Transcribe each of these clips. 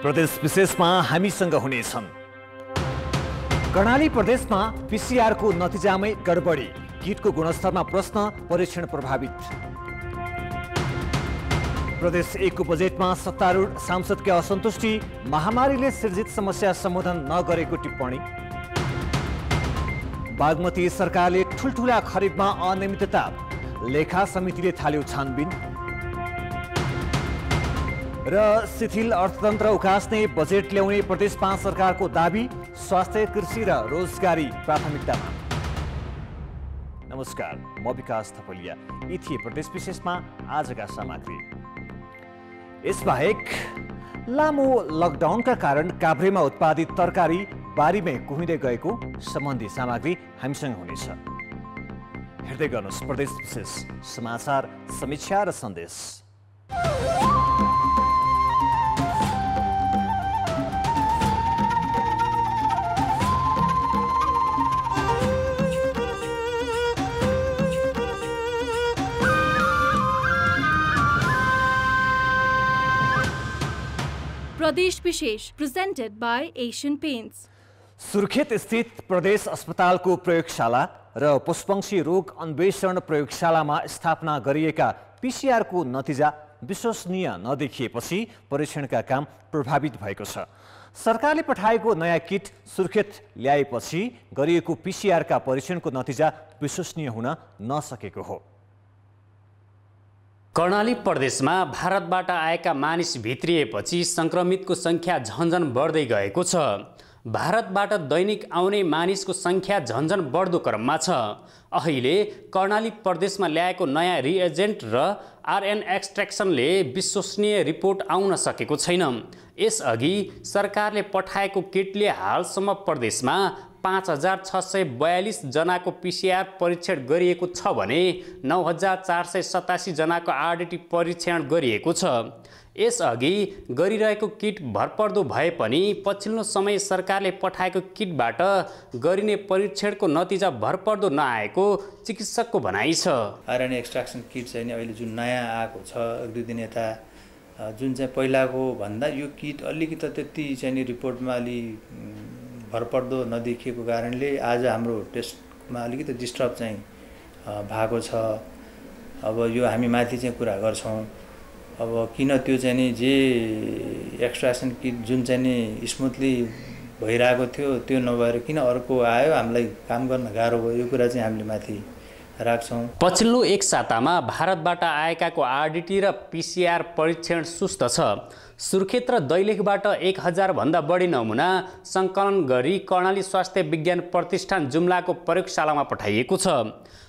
प्रदेश विशेषमा हामीसँग हुनेछन्। कर्णाली प्रदेशमा पीसीआरको नतिजामै गडबडी, किटको गुणस्तरमा प्रश्न, परीक्षण प्रभावित। प्रदेश 1 को बजेटमा सत्तारूढ सांसदकै असन्तुष्टि, महामारीले सिर्जित समस्या सम्बोधन नगरेको टिप्पणी। बागमती सरकारले ठुलठुला खरिदमा अनियमितता, लेखा समितिले थाल्यो छानबिन। र शिथिल अर्थतन्त्र उकास्ने बजेट ल्याउने प्रदेश 5 सरकारको दाबी, स्वास्थ्य, कृषि र रोजगारी प्राथमिकतामा। नमस्कार, म विकास थपलिया। यी थिए प्रदेश विशेषमा आजका सामग्री। यसबाहेक लामो लकडाउनका कारण काभ्रेमा उत्पादित तरकारी बारीमै कुहिँदै गएको सम्बन्धी सामग्री हामीसँग हुनेछ। हेर्दै गर्नुहोस् प्रदेश विशेष समाचार, समीक्षा र सन्देश। प्रदेश विशेष presented by Asian paints. Surkhet स्थित प्रदेश अस्पतालको प्रयोगशाला र पशुपक्षी रोग अन्वेषण प्रयोगशालामा स्थापना गरिएका पीसीआरको नतिजा विश्वसनीय नदेखिएपछि परीक्षणका काम प्रभावित भएको छ। सरकारले पठाएको नयाँ किट सुर्खेत ल्याएपछि गरिएको पीसीआरका परीक्षणको नतिजा विश्वसनीय हुन नसकेको हो। कर्णाली प्रदेशमा भारतबाट आएका मानिस भित्रिएपछि संक्रमितको संख्या झन्झन बढ्दै गएको छ। भारतबाट दैनिक आउने मानिसको संख्या झन्झन बढ्दो क्रममा छ। अहिले कर्णाली प्रदेशमा ल्याएको नयाँ रिएजेन्ट र आरएन एक्सट्र्याक्सनले विश्वसनीय रिपोर्ट आउन सकेको छैन। यसअघि सरकारले पठाएको किटले हालसम्म प्रदेशमा 5642 जनाको पीसीआर परीक्षण गरिएको छ भने 9487 जनाको आरडीटी परीक्षण गरिएको छ। यसअघि गरिरहेको किट भरपर्दो भए पनि पछिल्लो समय सरकारले पठाएको किटबाट गरिने परीक्षणको नतिजा भरपर्दो नआएको चिकित्सकको भनाइ छ। आरएनए एक्सट्र्याक्सन किट चाहिँ अहिले जुन नयाँ आएको छ, 1-2 दिन यता जुन चाहिँ पहिलाको भन्दा यो किट अलिकति त्यति चाहिँ रिपोर्टमा अलि भरपर्दो नदेखिएको कारणले आज हाम्रो टेस्टमा अलिकति डिस्टर्ब चाहिँ भएको छ। अब यो हामी माथि चाहिँ कुरा गर्छौँ। अब किन त्यो चाहिँ नि जे एक्सट्र्याक्सन किट जुन चाहिँ नि स्मुथली भइरहेको थियो त्यो नभएर किन अर्को आयो, हामीलाई काम गर्न गाह्रो भयो, यो कुरा चाहिँ हामीले माथि राख्छौँ। पछिल्लो एक सातामा भारतबाट आएकाको आरडीटी र पीसीआर परीक्षण सुस्त छ। सुर्खेत र दैलेखबाट 1000 भन्दा बढी नमुना सङ्कलन गरी कर्णाली स्वास्थ्य विज्ञान प्रतिष्ठान जुम्लाको प्रयोगशालामा पठाइएको छ।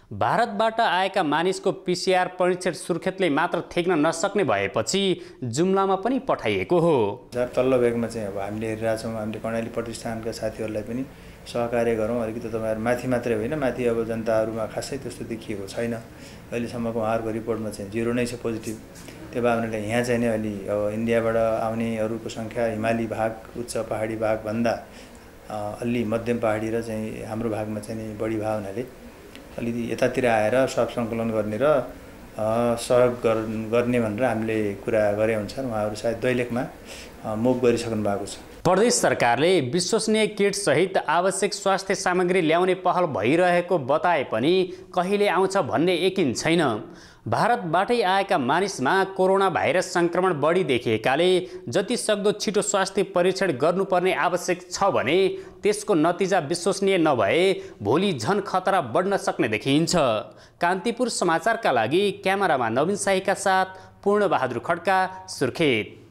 भारतबाट आएका मानिसको पीसीआर परीक्षण सुर्खेतले मात्र थेक्न नसक्ने भएपछि जुम्लामा पनि पठाइएको हो। तल्लो भेगमा चाहिँ अब हामीले हेरिरहेछौँ। हामीले कर्णाली प्रतिष्ठानका साथीहरूलाई पनि सहकार्य गरौँ। अलिकति तपाईँहरू माथि मात्रै होइन, माथि अब जनताहरूमा खासै त्यस्तो देखिएको छैन। अहिलेसम्मको उहाँहरूको रिपोर्टमा चाहिँ 0 नै छ पोजिटिभ। त्यो भावनाले यहाँ चाहिँ नि अलि अब इन्डियाबाट आउनेहरूको सङ्ख्या हिमाली भाग, उच्च पहाडी भागभन्दा अलि मध्यम पहाडी र चाहिँ हाम्रो भागमा चाहिँ नि बढी भावनाले अलिकति यतातिर आएर सब सङ्कलन गर्ने र सहयोग गर्ने भनेर हामीले कुरा गरे अनुसार उहाँहरू सायद दैलेखमा मुभ गरिसक्नु भएको छ। प्रदेश सरकारले विश्वसनीय किट सहित आवश्यक स्वास्थ्य सामग्री ल्याउने पहल भइरहेको बताए पनि कहिले आउँछ भन्ने यकिन छैन। भारतबाटै आएका मानिसमा कोरोना भाइरस संक्रमण बढी देखिएकाले जति सक्दो छिटो स्वास्थ्य परीक्षण गर्नुपर्ने आवश्यक छ भने त्यसको नतिजा विश्वसनीय नभए भोलि झन खतरा बढ्न सक्ने देखिन्छ। कान्तिपुर समाचारका लागि क्यामेरामा नवीन शाहीका साथ पूर्ण बहादुर खड्का, सुर्खेत।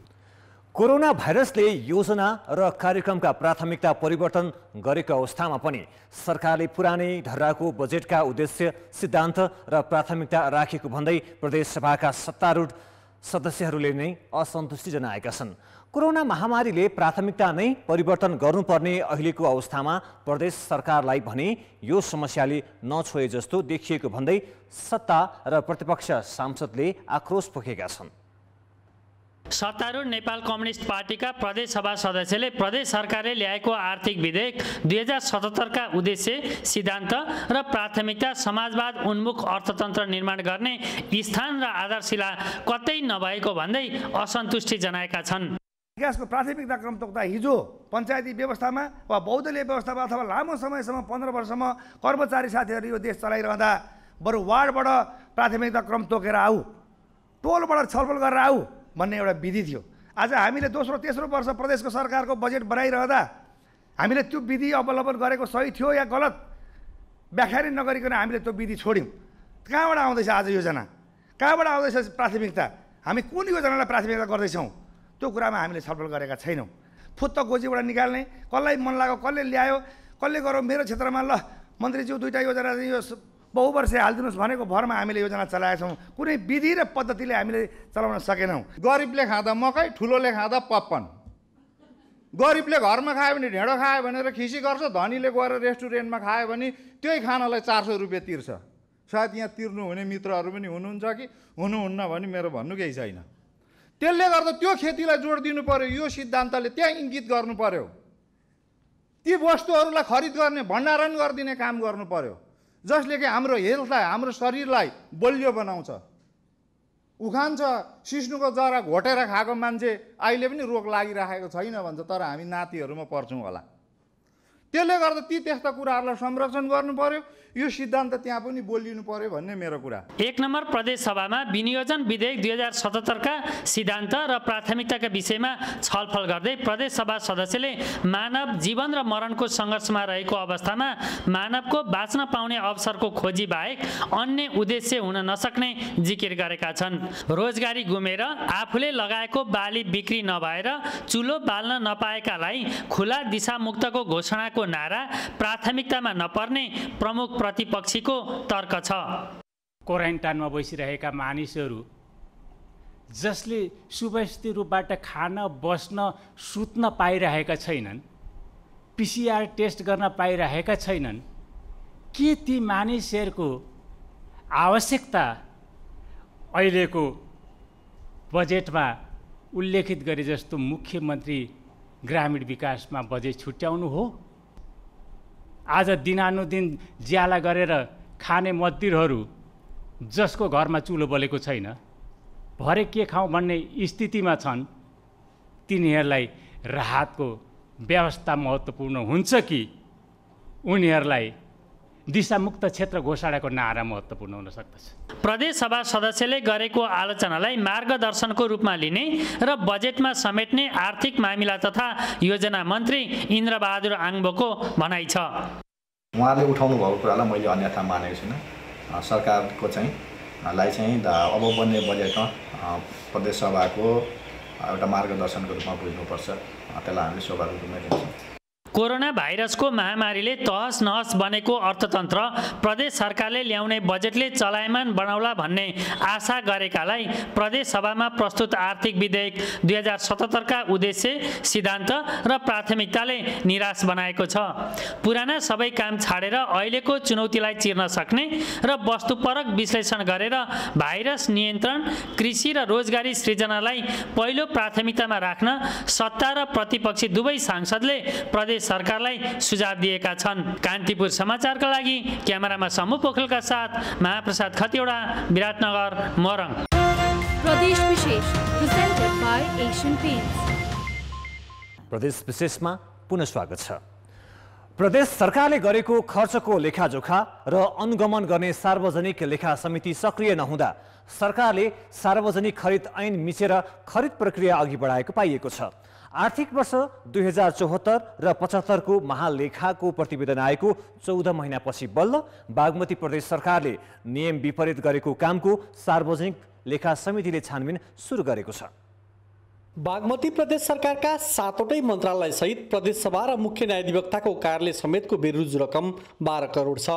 कोरोना भाइरसले योजना र कार्यक्रमका प्राथमिकता परिवर्तन गरेको अवस्थामा पनि सरकारले पुरानै ढर्राको बजेटका उद्देश्य, सिद्धान्त र प्राथमिकता राखेको भन्दै प्रदेश सभाका सत्तारूढ सदस्यहरूले नै असन्तुष्टि जनाएका छन्। कोरोना महामारीले प्राथमिकता नै परिवर्तन गर्नुपर्ने अहिलेको अवस्थामा प्रदेश सरकारलाई भने यो समस्याले नछोए जस्तो देखिएको भन्दै सत्ता र प्रतिपक्ष सांसदले आक्रोश पोखेका छन्। सत्तारूढ नेपाल कम्युनिस्ट पार्टीका प्रदेश सभा सदस्यले प्रदेश सरकारले ल्याएको आर्थिक विधेयक 2077 का उद्देश्य, सिद्धान्त र प्राथमिकता समाजवाद उन्मुख अर्थतन्त्र निर्माण गर्ने स्थान र आधारशिला कतै नभएको भन्दै असन्तुष्टि जनाएका छन्। विकासको प्राथमिकता क्रम तोक्दा हिजो पञ्चायती व्यवस्थामा वा बहुदलीय व्यवस्थामा अथवा लामो समयसम्म 15 वर्षसम्म कर्मचारी साथीहरू यो देश चलाइरहँदा बरु वार्डबाट प्राथमिकता क्रम तोकेर आऊ, टोलबाट छलफल गरेर आऊ भन्ने एउटा विधि थियो। आज हामीले दोस्रो तेस्रो वर्ष प्रदेशको सरकारको बजेट बनाइरहँदा हामीले त्यो विधि अवलम्बन गरेको सही थियो या गलत व्याख्या नै नगरिकन हामीले त्यो विधि छोड्यौँ। कहाँबाट आउँदैछ आज योजना, कहाँबाट आउँदैछ प्राथमिकता, हामी कुन योजनालाई प्राथमिकता गर्दैछौँ त्यो कुरामा हामीले छलफल गरेका छैनौँ। फुत्त गोजीबाट निकाल्ने, कसलाई मन लाग्यो कसले ल्यायो कसले गरौँ, मेरो क्षेत्रमा ल मन्त्रीज्यू दुईवटा योजना यो बहुवर्षे हालिदिनुहोस् भनेको भरमा हामीले योजना चलाएका छौँ। कुनै विधि र पद्धतिले हामीले चलाउन सकेनौँ। गरिबले खाँदा मकै, ठुलोले खाँदा पप्पन। गरिबले घरमा खायो भने ढेँडो खायो भनेर खिसी गर्छ, धनीले गएर रेस्टुरेन्टमा खायो भने त्यही खानालाई 400 रुपियाँ तिर्छ। सायद यहाँ तिर्नु हुने मित्रहरू पनि हुनुहुन्छ कि हुनुहुन्न भने मेरो भन्नु केही छैन। त्यसले गर्दा त्यो खेतीलाई जोड दिनु पर्यो, यो सिद्धान्तले त्यहाँ इङ्गित गर्नु पर्यो। ती वस्तुहरूलाई खरिद गर्ने, भण्डारण गरिदिने काम गर्नु पर्यो, जसले कि हाम्रो हेल्थलाई, हाम्रो शरीरलाई बलियो बनाउँछ। उखान छ, सिस्नुको जरा घोटेर खाएको मान्छे अहिले पनि रोग लागिरहेको छैन भन्छ, तर हामी नातिहरूमा पर्छौँ होला। त्यसले गर्दा ती त्यस्ता कुराहरूलाई संरक्षण गर्नु पर्यो, यो सिद्धान्त त्यहाँ पनि बोलिनु पर्यो भन्ने मेरो कुरा। 1 नम्बर प्रदेश सभामा विनियोजन विधेयक 2077 का सिद्धान्त र प्राथमिकताका विषयमा छलफल गर्दै प्रदेश सभा सदस्यले मानव जीवन र मरणको सङ्घर्षमा रहेको अवस्थामा मानवको बाँच्न पाउने अवसरको खोजी बाहेक अन्य उद्देश्य हुन नसक्ने जिकिर गरेका छन्। रोजगारी गुमेर आफूले लगाएको बाली बिक्री नभएर चुलो बाल्न नपाएकालाई खुला दिशामुक्तको घोषणाको नारा प्राथमिकतामा नपर्ने प्रमुख प्रतिपक्षीको तर्क छ। क्वारेन्टाइनमा बसिरहेका मानिसहरू जसले सुव्यवस्थित रूपबाट खान, बस्न, सुत्न पाइरहेका छैनन्, PCR टेस्ट गर्न पाइरहेका छैनन्, के ती मानिसहरूको आवश्यकता अहिलेको बजेटमा उल्लेखित गरे जस्तो मुख्यमन्त्री ग्रामीण विकासमा बजेट छुट्याउनु हो? आज दिनानुदिन ज्याला गरेर खाने मजदुरहरू जसको घरमा चुलो बलेको छैन, भरे के खाउँ भन्ने स्थितिमा छन्, तिनीहरूलाई राहतको व्यवस्था महत्त्वपूर्ण हुन्छ कि उनीहरूलाई दिशामुक्त क्षेत्र घोषणाको नारा महत्त्वपूर्ण हुन सक्दछ? प्रदेश सभा सदस्यले गरेको आलोचनालाई मार्गदर्शनको रूपमा लिने र बजेटमा समेट्ने आर्थिक मामिला तथा योजना मन्त्री इन्द्रबहादुर आङबोको भनाइ छ। उहाँले उठाउनु भएको कुरालाई मैले अन्यथा मानेको छैन। सरकारको चाहिँ अब बन्ने बजेटमा प्रदेश सभाको एउटा मार्गदर्शनको रूपमा बुझ्नुपर्छ, त्यसलाई हामीले स्वाभाविक रूपमा लिन्छौँ। कोरोना भाइरसको महामारीले तहस नहस बनेको अर्थतन्त्र प्रदेश सरकारले ल्याउने बजेटले चलायमान बनाउला भन्ने आशा गरेकालाई प्रदेश सभामा प्रस्तुत आर्थिक विधेयक 2077 का उद्देश्य, सिद्धान्त र प्राथमिकताले निराश बनाएको छ। पुराना सबै काम छाडेर अहिलेको चुनौतीलाई चिर्न सक्ने र वस्तुपरक विश्लेषण गरेर भाइरस नियन्त्रण, कृषि र रोजगारी सृजनालाई पहिलो प्राथमिकतामा राख्न सत्ता र प्रतिपक्षी दुवै सांसदले प्रदेश सरकारलाई सुझाव दिएका छन्। कान्तिपुर समाचारका लागि क्यामेरामा समूह पोखरेलका साथ महाप्रसाद खतिवडा, विराटनगर, मोरङ। प्रदेश विशेष प्रेजेन्टेड बाय एशियन पेन्ट्स। प्रदेश विशेषमा पुनः स्वागत छ। प्रदेश सरकारले गरेको खर्चको लेखाजोखा र अनुगमन गर्ने सार्वजनिक लेखा समिति सक्रिय नहुँदा सरकारले सार्वजनिक खरिद ऐन मिचेर खरिद प्रक्रिया अघि बढाएको पाइएको छ। आर्थिक वर्ष 2074 र 75 को महालेखाको प्रतिवेदन आएको 14 महिनापछि बल्ल बागमती प्रदेश सरकारले नियम विपरीत गरेको कामको सार्वजनिक लेखा समितिले छानबिन सुरु गरेको छ। बागमती प्रदेश सरकारका 7वटै मन्त्रालय सहित प्रदेश सभा र मुख्य न्यायाधिवक्ताको कार्यालय समेतको बेरुजु रकम 12 करोड छ।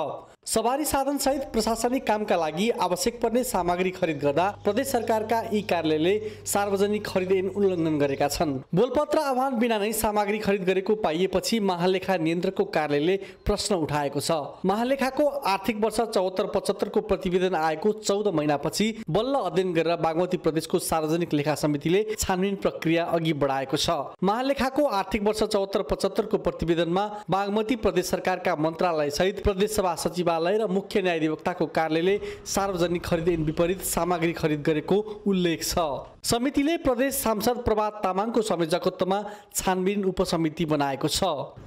सवारी साधन सहित प्रशासनिक कामका लागि आवश्यक पर्ने सामग्री खरिद गर्दा प्रदेश सरकारका यी कार्यालयले सार्वजनिक खरिद ऐन उल्लङ्घन गरेका छन्। बोलपत्र आह्वान बिना नै सामग्री खरिद गरेको पाइएपछि महालेखा नियन्त्रकको कार्यालयले प्रश्न उठाएको छ। महालेखाको आर्थिक वर्ष 74-75 को प्रतिवेदन आएको 14 महिनापछि बल्ल अध्ययन गरेर बागमती प्रदेशको सार्वजनिक लेखा समितिले छानबिन प्रक्रिया अघि बढाएको छ। महालेखाको आर्थिक वर्ष 74-75 को प्रतिवेदनमा बागमती प्रदेश सरकारका मन्त्रालय सहित प्रदेश सभा सचिव मन्त्रालय र मुख्य न्यायाधिवक्ताको कार्यालयले सार्वजनिक खरिद ऐन विपरीत सामग्री खरिद गरेको उल्लेख छ। समितिले प्रदेश सांसद प्रभात तामाङको संयोजकत्वमा छानबिन उपसमिति बनाएको छ।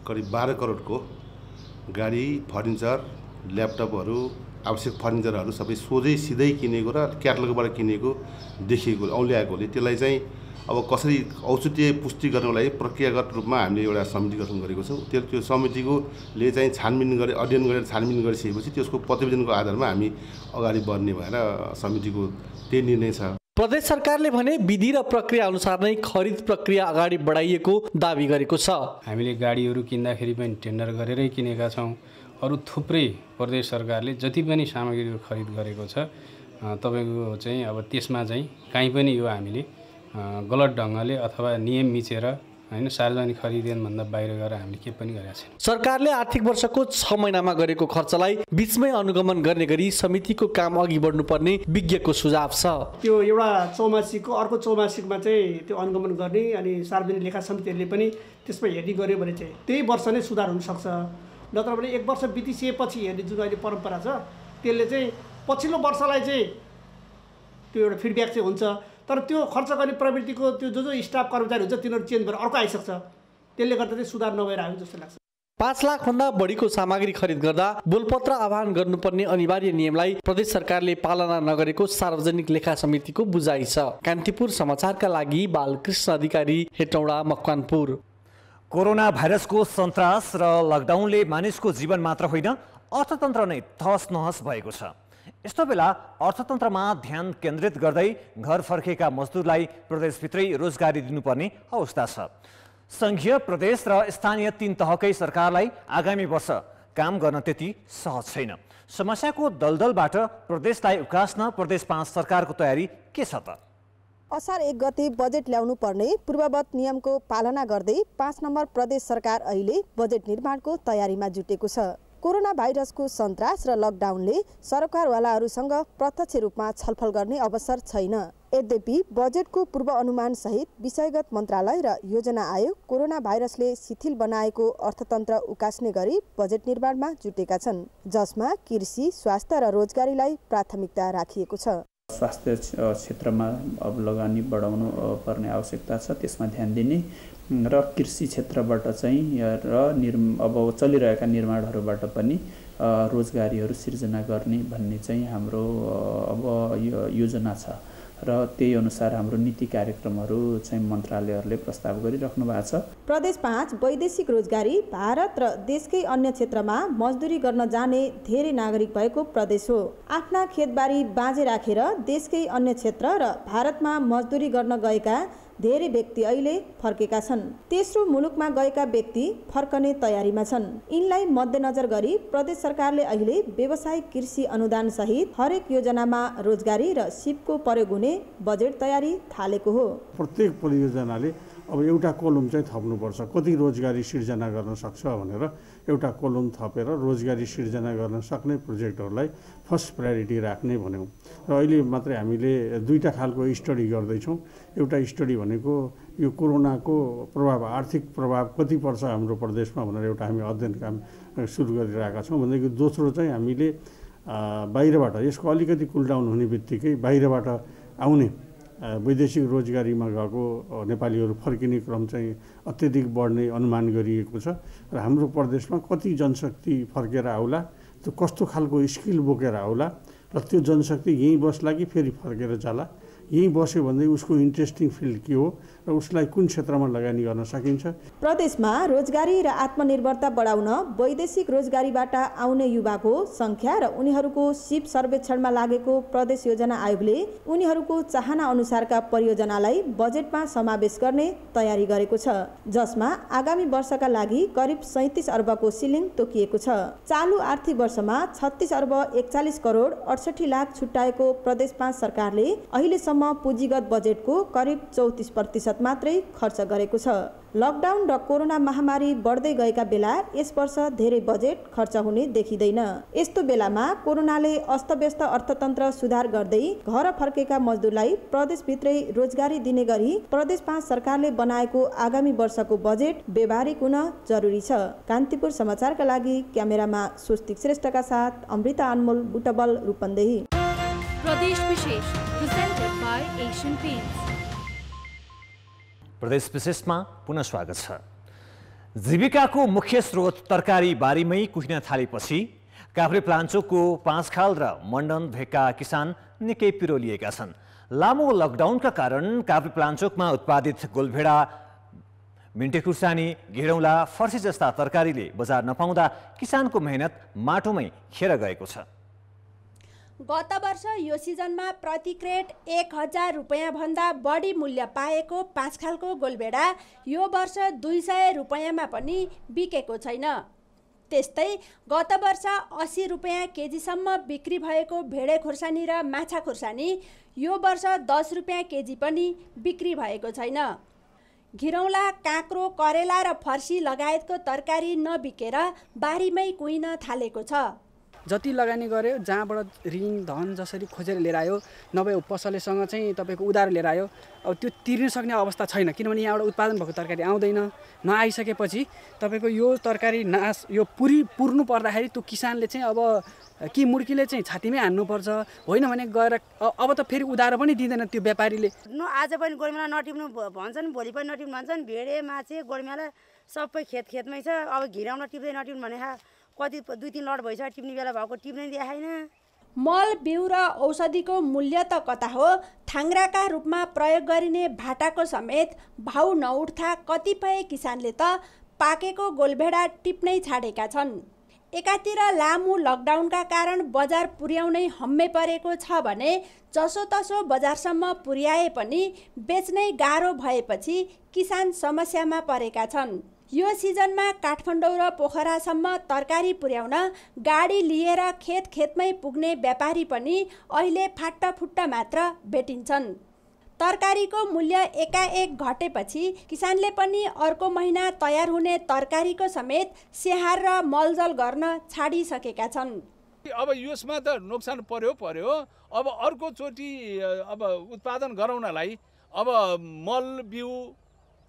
करिब 12 करोडको गाडी, फर्निचर, ल्यापटपहरू, आवश्यक फर्निचरहरू सबै सोझै सिधै किनेको र क्याटलगबाट किनेको देखिएको औल्याएकोले त्यसलाई चाहिँ अब कसरी औचित्य पुष्टि गर्नको लागि प्रक्रियागत रूपमा हामीले एउटा समिति गठन गरेको छौँ। त्यो समितिले चाहिँ छानबिन गरे अध्ययन गरेर छानबिन गरिसकेपछि त्यसको प्रतिवेदनको आधारमा हामी अगाडि बढ्ने भएर समितिको त्यही निर्णय छ। प्रदेश सरकारले भने विधि र प्रक्रिया अनुसार नै खरिद प्रक्रिया अगाडि बढाइएको दाबी गरेको छ। हामीले गाडीहरू किन्दाखेरि पनि टेन्डर गरेरै किनेका छौँ। अरू थुप्रै प्रदेश सरकारले जति पनि सामग्रीहरू खरिद गरेको छ तपाईँको चाहिँ अब त्यसमा चाहिँ कहीँ पनि यो हामीले गलत ढङ्गले अथवा नियम मिचेर हैन सार्वजनिक खरिद ऐनभन्दा बाहिर गएर हामीले के पनि गरेका छैनौँ। सरकारले आर्थिक वर्षको 6 महिनामा गरेको खर्चलाई बीचमै अनुगमन गर्ने गरी समितिको काम अघि बढ्नुपर्ने विज्ञको सुझाव छ। त्यो एउटा चौमासिकको अर्को चौमासिकमा चाहिँ त्यो अनुगमन गर्ने अनि सार्वजनिक लेखा समितिहरूले पनि त्यसमा हेर्ने गर्यो भने चाहिँ त्यही वर्ष नै सुधार हुनसक्छ। नत्र भने 1 वर्ष बितिसकेपछि हेर्ने जुन अहिले परम्परा छ त्यसले चाहिँ पछिल्लो वर्षलाई चाहिँ त्यो एउटा फिडब्याक चाहिँ हुन्छ। तर त्यो खर्च गर्ने प्रवृत्तिको त्यो जो स्टाफ कर्मचारी हुन्छ तिनीहरू चेन्ज भएर अर्को आइसक्छ। त्यसले गर्दा चाहिँ सुधार नभएर आयो जस्तो लाग्छ। 5 लाखभन्दा बढीको सामग्री खरिद गर्दा बोलपत्र आह्वान गर्नुपर्ने अनिवार्य नियमलाई प्रदेश सरकारले पालना नगरेको सार्वजनिक लेखा समितिको बुझाइ छ। कान्तिपुर समाचारका लागि बालकृष्ण अधिकारी, हेटौडा, मकवानपुर। कोरोना भाइरसको सन्तास र लकडाउनले मानिसको जीवन मात्र होइन अर्थतन्त्र नै तहस नहस भएको छ। यस्तो बेला अर्थतन्त्रमा ध्यान केन्द्रित गर्दै घर फर्केका मजदुरलाई प्रदेशभित्रै रोजगारी दिनुपर्ने अवस्था छ। सङ्घीय, प्रदेश र स्थानीय 3 तहकै सरकारलाई आगामी वर्ष काम गर्न त्यति सहज छैन। समस्याको दलदलबाट प्रदेशलाई उकास्न प्रदेश 5 सरकारको तयारी के छ त? असार 1 गते बजेट ल्याउनु पर्ने पूर्ववत नियमको पालना गर्दै 5 नम्बर प्रदेश सरकार अहिले बजेट निर्माणको तयारीमा जुटेको छ। कोरोना भाइरसको सन्तास र लकडाउनले सरकारवालाहरूसँग प्रत्यक्ष रूपमा छलफल गर्ने अवसर छैन। यद्यपि बजेटको पूर्व अनुमान सहित विषयगत मन्त्रालय र योजना आयोग कोरोना भाइरसले शिथिल बनाएको अर्थतन्त्र उकास्ने गरी बजेट निर्माणमा जुटेका छन्, जसमा कृषि, स्वास्थ्य र रोजगारीलाई प्राथमिकता राखिएको छ। स्वास्थ्य क्षेत्रमा अब लगानी बढाउनु पर्ने आवश्यकता छ, त्यसमा ध्यान दिने र कृषि क्षेत्रबाट चाहिँ अब चलिरहेका निर्माणहरूबाट पनि रोजगारीहरू सिर्जना गर्ने भन्ने चाहिँ हाम्रो अब योजना छ र त्यही अनुसार हाम्रो नीति कार्यक्रमहरू चाहिँ मन्त्रालयहरूले प्रस्ताव गरिराख्नु भएको छ। प्रदेश 5 वैदेशिक रोजगारी भारत र देशकै अन्य क्षेत्रमा मजदुरी गर्न जाने धेरै नागरिक भएको प्रदेश हो। आफ्ना खेतबारी बाँझे राखेर देशकै अन्य क्षेत्र र भारतमा मजदुरी गर्न गएका धेरै व्यक्ति अहिले फर्केका छन्। तेस्रो मुलुकमा गएका व्यक्ति फर्कने तयारीमा छन्। यिनलाई मध्यनजर गरी प्रदेश सरकारले अहिले व्यवसायिक कृषि अनुदान सहित हरेक योजनामा रोजगारी र सिपको प्रयोग हुने बजेट तयारी थालेको हो। प्रत्येक परियोजनाले अब एउटा कोलम चाहिँ थप्नुपर्छ, कति रोजगारी सिर्जना गर्न सक्छ भनेर एउटा कोलम थपेर रोजगारी सिर्जना गर्न सक्ने प्रोजेक्टहरूलाई फर्स्ट प्रायोरिटी राख्ने भन्यौँ। र अहिले मात्रै हामीले 2टा खालको स्टडी गर्दैछौँ। एउटा स्टडी भनेको यो कोरोनाको प्रभाव, आर्थिक प्रभाव कति पर्छ हाम्रो प्रदेशमा भनेर एउटा हामी अध्ययन काम सुरु गरिरहेका छौँ। भनेदेखि दोस्रो चाहिँ हामीले बाहिरबाट यसको अलिकति कुलडाउन हुने बित्तिकै बाहिरबाट आउने वैदेशिक रोजगारीमा गएको नेपालीहरू फर्किने क्रम चाहिँ अत्यधिक बढ्ने अनुमान गरिएको छ र हाम्रो प्रदेशमा कति जनशक्ति फर्केर आउला, त्यो कस्तो खालको स्किल बोकेर आउला र त्यो जनशक्ति यहीँ बस्ला कि फेरि फर्केर जाला, यहीँ बस्यो भने उसको इन्ट्रेस्टिङ फिल्ड के हो र उसलाई कुन क्षेत्रमा लगानी गर्न सकिन्छ। प्रदेशमा रोजगारी र आत्मनिर्भरता बढाउन वैदेशिक रोजगारीबाट आउने युवाको संख्या र उनीहरूको सिप सर्वेक्षणमा लागेको प्रदेश योजना आयोगले उनीहरूको चाहना अनुसारका परियोजनालाई बजेटमा समावेश गर्ने तयारी गरेको छ, जसमा आगामी वर्षका लागि करिब 37 अर्बको सिलिङ तोकिएको छ। चालु आर्थिक वर्षमा 36 अर्ब 41 करोड 68 लाख छुट्याएको प्रदेश 5 सरकारले अहिलेसम्म पुँजीगत बजेटको करिब 34% मात्रै खर्च गरेको छ। लकडाउन र कोरोना महामारी बढ्दै गएका बेला यस वर्ष धेरै बजेट खर्च हुने देखिँदैन। यस्तो बेलामा कोरोनाले अस्तव्यस्त अर्थतन्त्र सुधार गर्दै घर फर्केका मजदुरलाई प्रदेशभित्रै रोजगारी दिने गरी प्रदेश 5 सरकारले बनाएको आगामी वर्षको बजेट व्यवहारिक हुन जरुरी छ। कान्तिपुर समाचारका लागि क्यामेरामा स्वस्तिक श्रेष्ठका साथ अमृता अनमोल, बुटबल, रूपन्देही। प्रदेश विशेष presented by Asian Paints। प्रदेश विशेषमा पुनः स्वागत छ। जीविकाको मुख्य स्रोत तरकारी बारीमै कुहिन थालेपछि काभ्रेपलाञ्चोकको 5 खाल र मण्डन भेगका किसान निकै पिरोलिएका छन्। लामो लकडाउनका कारण काभ्रेपलाञ्चोकमा उत्पादित गोलभेडा, मिन्टे खुर्सानी, घिरौँला, फर्सी जस्ता तरकारीले बजार नपाउँदा किसानको मेहनत माटोमै खेर गएको छ। गत वर्ष यो सिजनमा प्रति क्रेट 1000 रुपैयाँ भन्दा बढी मूल्य पाएको 5 खालको गोलभेडा यो वर्ष 200 रुपैयाँमा पनि बिकेको छैन। त्यस्तै गत वर्ष 80 रुपैयाँ केजीसम्म बिक्री भएको भेडे खुर्सानी र माछा खुर्सानी यो वर्ष 10 रुपैयाँ केजी पनि बिक्री भएको छैन। घिरौँला, काँक्रो, करेला र फर्सी लगायतको तरकारी नबिकेर बारीमै कुहिन थालेको छ। जति लगानी गर्यो, जहाँबाट ऋण धन जसरी खोजेर लिएर आयो, नभए पसलेसँग चाहिँ तपाईँको उधार लिएर आयो, अब त्यो तिर्न सक्ने अवस्था छैन। किनभने यहाँबाट उत्पादन भएको तरकारी आउँदैन। नआइसकेपछि तपाईँको यो तरकारी यो पुर्नु पर्दाखेरि त्यो किसानले चाहिँ अब कि मुर्कीले चाहिँ छातीमै हान्नुपर्छ, होइन भने गएर अब त फेरि उधार पनि दिँदैन त्यो व्यापारीले। आज पनि गोडमेला नटिप्नु भन्छन्, भोलि पनि नटिप्नु भन्छन्। भेडे, माछे, गोडमेला सबै खेतमै छ। अब घिराउन टिप्दै नटिप्नु भने कति 2-3 लट भइसक्यो, टिप्ने बेला भएको टिप्नै देखाएन। मल, बिउ र औषधिको मूल्य त कता हो, थाङ्ग्राका रूपमा प्रयोग गरिने भाटाको समेत भाउ नउठ्दा कतिपय किसानले त पाकेको गोलभेडा टिप्नै छाडेका छन्। एकातिर लामो लकडाउनका कारण बजार पुर्याउनै हम्मे परेको छ भने जसोतसो बजारसम्म पुर्याए पनि बेच्नै गाह्रो भएपछि किसान समस्यामा परेका छन्। यो सिजनमा काठमाडौँ र पोखरासम्म तरकारी पुर्याउन गाडी लिएर खेतमै पुग्ने व्यापारी पनि अहिले फाट्टाफुट्टा मात्र भेटिन्छन्। तरकारीको मूल्य एकाएक घटेपछि किसानले पनि अर्को महिना तयार हुने तरकारीको समेत स्याहार र मलजल गर्न छाडिसकेका छन्। अब यसमा त नोक्सान पर्यो। अब अर्कोचोटि अब उत्पादन गराउनलाई अब मल, बिउ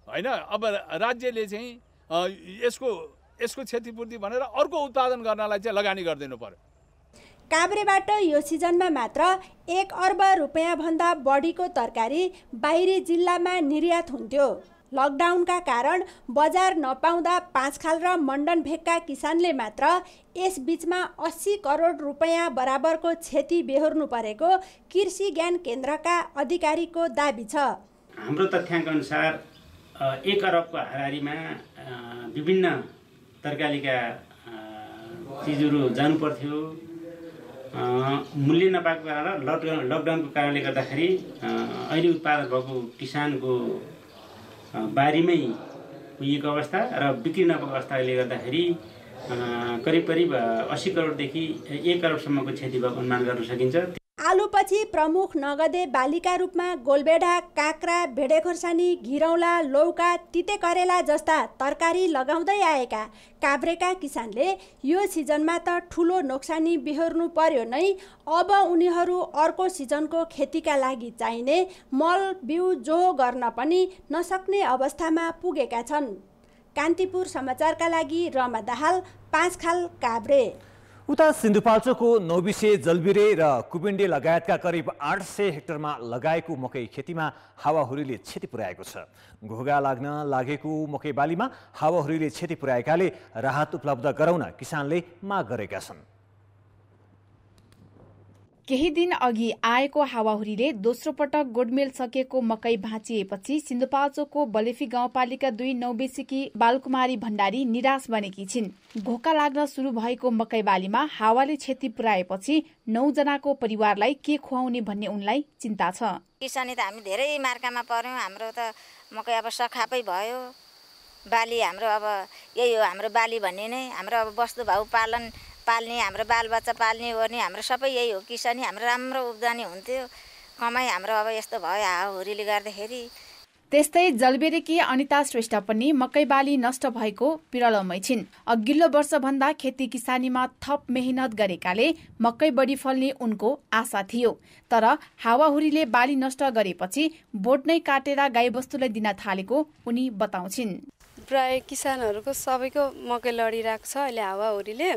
होइन, अब राज्यले चाहिँ यसको क्षतिपूर्ति भनेर अर्को उत्पादन गर्नलाई चाहिँ लगानी गरिदिनु पर्यो। काभ्रेबाट यो सिजनमा मात्र 1 अर्ब रुपैयाँ भन्दा बढीको तरकारी बाहिरी जिल्लामा निर्यात हुन्थ्यो। लकडाउनका कारण बजार नपाउँदा 5 खाल र मण्डन भेगका किसानले मात्र यस बीचमा 80 करोड रुपैयाँ बराबरको क्षति बेहोर्नु परेको कृषि ज्ञान केन्द्रका अधिकारीको दाबी छ। हाम्रो तथ्याङ्क अनुसार 1 अरबको हाराहारीमा विभिन्न तरकारीका चिजहरू जानु पर्थ्यो। मूल्य नपाएको कारण लकडाउनको कारणले गर्दाखेरि अहिले उत्पादन भएको किसानको बारीमै पुगेको अवस्था र बिक्री नपाएको अवस्थाले गर्दाखेरि करिब 80 करोडदेखि 1 अरबसम्मको क्षति भएको अनुमान गर्न सकिन्छ। आलुपछि प्रमुख नगदे बालीका रूपमा गोलभेडा, काँक्रा, भेडे खुर्सानी, घिरौँला, लौका, तिते करेला जस्ता तरकारी लगाउँदै आएका काभ्रेका किसानले यो सिजनमा त ठुलो नोक्सानी बिहोर्नु पर्यो नै। अब उनीहरू अर्को सिजनको खेतीका लागि चाहिने मल, बिउ जोहो गर्न पनि नसक्ने अवस्थामा पुगेका छन्। कान्तिपुर समाचारका लागि रमा दाहाल, 5 खाल, काभ्रे। उता सिन्धुपाल्चोकको नौबिसे, जलबिरे र कुपिण्डे लगायतका करिब 800 हेक्टरमा लगाएको मकै खेतीमा हावाहुरीले क्षति पुर्याएको छ। घोगा लाग्न लागेको मकै बालीमा हावाहुरीले क्षति पुर्याएकाले राहत उपलब्ध गराउन किसानले माग गरेका छन्। केही दिन अघि आएको हावाहुरीले दोस्रो पटक गोडमेल सकेको मकै भाँचिएपछि सिन्धुपाल्चोकको बलेफी गाउँपालिका 2 नौबेसीकी बालकुमारी भण्डारी निराश बनेकी छिन्। घोका लाग्न सुरु भएको मकै बालीमा हावाले क्षति पुर्याएपछि 9 जनाको परिवारलाई के खुवाउने भन्ने उनलाई चिन्ता छ। किसानी त हामी धेरै मार्कामा पर्यौं। हाम्रो त मकै अब सखापै भयो। बाली हाम्रो अब यही हो, हाम्रो बाली भन्ने नै हाम्रो अब वस्तु भाउ पाल्ने हाम्रो बालबच्चा पाल्ने ओर्ने हाम्रो सबै यही हो। किसानी हाम्रो राम्रो उब्जनी हुन्थ्यो, कमाइ हाम्रो अब यस्तो भयो हावाहुरीले गर्दाखेरि। त्यस्तै जलबेरेकी अनिता श्रेष्ठ पनि मकै बाली नष्ट भएको पिरलमै छिन्। अघिल्लो वर्षभन्दा खेती किसानीमा थप मेहनत गरेकाले मकै बढी फल्ने उनको आशा थियो, तर हावाहुरीले बाली नष्ट गरेपछि बोट नै काटेर गाईबस्तुलाई दिन थालेको उनी बताउँछिन्। प्राय किसानहरूको सबैको मकै लडिरहेको छ अहिले हावाहुरीले।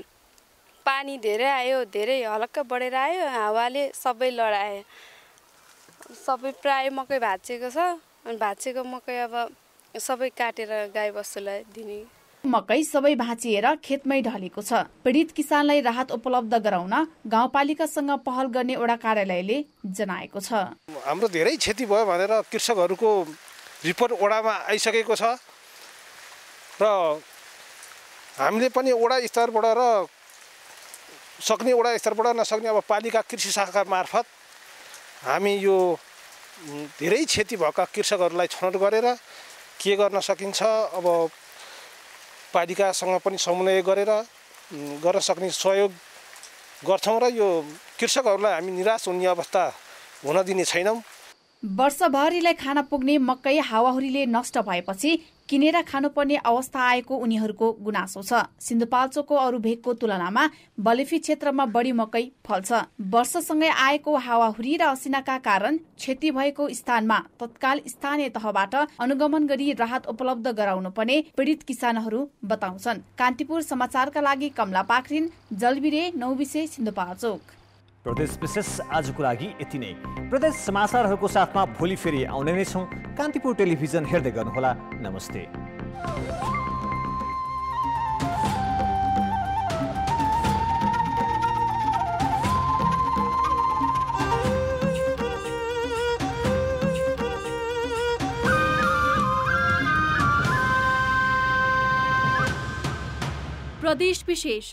पानी धेरै आयो, धेरै हलक्क बढेर आयो, हावाले सबै लडाए। सबै प्राय मकै भाँचिएको छ, अनि भाँचेको मकै अब सबै काटेर गाईबस्तुलाई दिने। मकै सबै भाँचिएर खेतमै ढलेको छ। पीडित किसानलाई राहत उपलब्ध गराउन गाउँपालिकासँग पहल गर्ने वडा कार्यालयले जनाएको छ। हाम्रो धेरै क्षति भयो भनेर कृषकहरूको रिपोर्ट वडामा आइसकेको छ र हामीले पनि वडा स्तरबाट र सक्ने वडा स्तरबाट नसक्ने अब पालिका कृषि शाखा मार्फत हामी यो धेरै क्षति भएका कृषकहरूलाई छनौट गरेर के गर्न सकिन्छ अब पालिकासँग पनि समन्वय गरेर गर्न सक्ने सहयोग गर्छौँ र यो कृषकहरूलाई हामी निराश हुने अवस्था हुन दिने छैनौँ। वर्षभरिलाई खान पुग्ने मकै हावाहुरीले नष्ट भएपछि किनेर खानुपर्ने अवस्था आएको उनीहरूको गुनासो छ। सिन्धुपाल्चोकको अरू भेगको तुलनामा बलेफी क्षेत्रमा बढी मकै फल्छ। वर्षसँगै आएको हावाहुरी र असिनाका कारण क्षति भएको स्थानमा तत्काल स्थानीय तहबाट अनुगमन गरी राहत उपलब्ध गराउनु पर्ने पीडित किसानहरू बताउँछन्। कान्तिपुर समाचारका लागि कमला पाखरिन, जलबिरे, नौबिसे, सिन्धुपाल्चोक। प्रदेश विशेष आजको लागि यति नै। प्रदेश समाचारहरूको साथमा भोलि फेरि आउने नै छौँ। कान्तिपुर टेलिभिजन हेर्दै गर्नुहोला। नमस्ते। प्रदेश विशेष